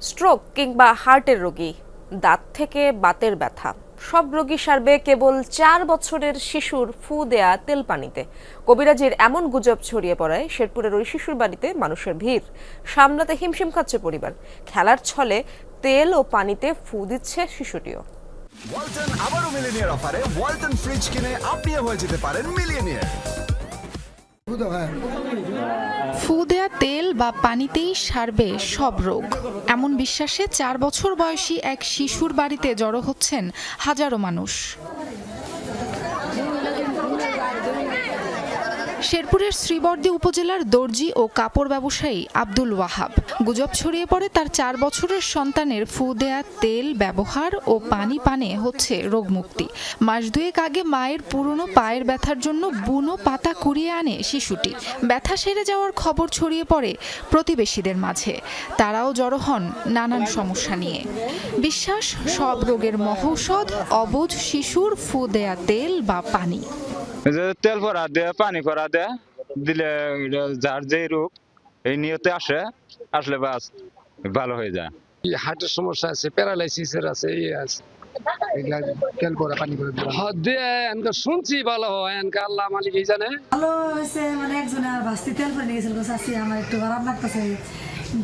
Stroke কিংবা হার্টের রোগী, দাঁত থেকে বাতের ব্যথা, সব রোগী সারবে কেবল 4 বছরের শিশুর ফু দেয়া তেল পানিতে। কবিরাজের এমন গুজব ছড়িয়ে পড়ায় শেরপুরের ওই শিশুর বাড়িতে মানুষের ভিড়। সামলাতে হিমশিম খাচ্ছে পরিবার। খেলার ছলে তেল ও পানিতে ফু দিচ্ছে শিশুটিও। ওয়ালটন আবারও মিলিনিয়ার অফারে ওয়ালটন ফ্রিজ কিনে আপনিও হয়ে যেতে পারেন মিলিয়নিয়ার। ফু দেয়া তেল বা পানিতেই সারবে সব রোগ, এমন বিশ্বাসে 4 বছর বয়সী এক শিশুর বাড়িতে জড়ো হচ্ছেন হাজারো মানুষ। শেরপুরের শ্রীবর্দী উপজেলার দর্জি ও কাপড় ব্যবসায়ী আব্দুল ওয়াহাব। গুজব ছড়িয়ে পড়ে তার 4 বছরের সন্তানের ফু দেয়া তেল ব্যবহার ও পানি পানে হচ্ছে রোগমুক্তি। মাস দুয়েক আগে মায়ের পুরনো পায়ের ব্যথার জন্য বুনো পাতা কুড়িয়ে আনে শিশুটি। ব্যথা সেরে যাওয়ার খবর ছড়িয়ে পড়ে প্রতিবেশীদের মাঝে। তারাও জড়ো হন নানান সমস্যা নিয়ে। বিশ্বাস, সব রোগের মহৌষধ অবুঝ শিশুর ফু দেয়া তেল বা পানি। তেল ভরা দেয়া, পানি ভরা দেয়া দিলে যার যে রোগ এই নিয়তে আসলে বাস ভালো হয়ে যায়। হার্টের সমস্যা আছে, প্যারালাইসিসের আছে, তেল ভরা পানি ভরা শুনছি ভালো হয়, আল্লাহ মালিক জানে। ভালো হয়েছে, মানে একজনের ভাস্তি তেল পরে নিয়ে গেছিল, চাষি আমার একটু খারাপ লাগতেছে,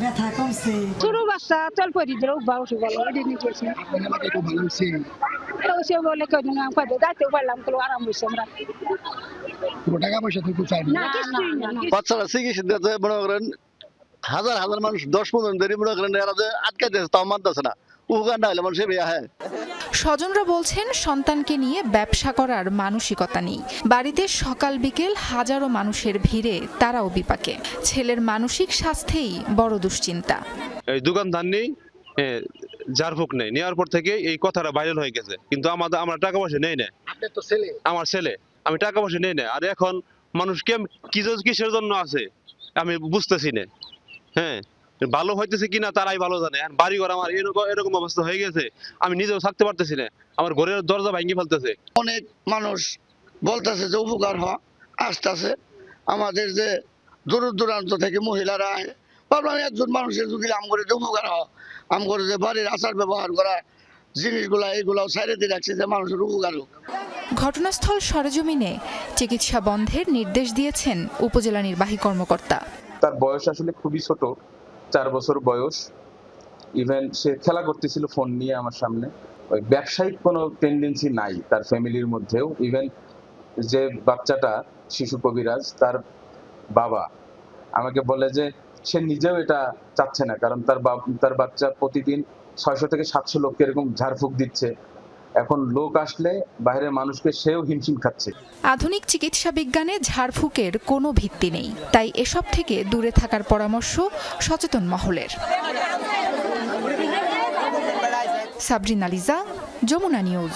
ব্যথা কমছে। ছোট বাচ্চা তেল পরে দিল, ভালো হয়েছে বলে কদিন যাইতে পারলাম, আরাম হয়েছে। আমরা টাকা পয়সা তো চাই না, বাচ্চারা চিকিৎসা দিতে মনে করেন হাজার হাজার মানুষ 10-15 দিন মনে করেন এরা যে আটকে দিয়েছে তাও মানতেছে না। উগান্ডা হলে মানুষ হ্যাঁ। স্বজনরা বলছেন সন্তানকে নিয়ে ব্যবসা করার মানসিকতা নেই। বাড়িতে সকাল বিকেল হাজারো মানুষের ভিড়ে তারাও বিপাকে। ছেলের মানসিক স্বাস্থ্যেই বড় দুশ্চিন্তা। এই দোকানদার নেই, ঝাড়ফুঁক নেই, নেওয়ার পর থেকে এই কথাটা ভাইরাল হয়ে গেছে। কিন্তু আমরা টাকা পয়সা নেই না, আমার ছেলে, আমি টাকা পয়সা নেই না। আর এখন মানুষ কিসের জন্য আছে আমি বুঝতেছি না। হ্যাঁ, ভালো হইতেছে কিনা তারাই ভালো জানে। বাড়ি ঘর আমার এরকম অবস্থা হয়ে গেছে, আমি নিজেও থাকতে পারতেছি না। আমার ঘরের দরজা ভাঙিয়ে ফেলতেছে। অনেক মানুষ বলতেছে যে উপকার আসতেছে। আমাদের যে দূর দূরান্ত থেকে মহিলারা ভাবলাম একজন মানুষের যদি আম করে যে উপকার আম করে যে বাড়ির আচার ব্যবহার করা জিনিসগুলা এইগুলাও সাইডে দিয়ে রাখছে যে মানুষের উপকার হোক। ঘটনাস্থল সরেজমিনে চিকিৎসা বন্ধের নির্দেশ দিয়েছেন উপজেলা নির্বাহী কর্মকর্তা। তার বয়স আসলে খুবই ছোট, 4 বছর বয়স। ইভেন সে খেলা করতেছিল ফোন নিয়ে আমার সামনে। ওই ব্যবসায়িক কোনো টেন্ডেন্সি নাই তার ফ্যামিলির মধ্যেও। ইভেন যে বাচ্চাটা শিশু কবিরাজ, তার বাবা আমাকে বলে যে সে নিজেও এটা চাচ্ছে না, কারণ তার বাচ্চা প্রতিদিন 600 থেকে 700 লোককে এরকম ঝাড়ফুঁক দিচ্ছে। এখন লোক আসলে বাইরের মানুষকে সেও হিমশিম খাচ্ছে। আধুনিক চিকিৎসা বিজ্ঞানে ঝাড়ফুঁকের কোনো ভিত্তি নেই, তাই এসব থেকে দূরে থাকার পরামর্শ সচেতন মহলের। সাবরিনা লিজা, যমুনা নিউজ।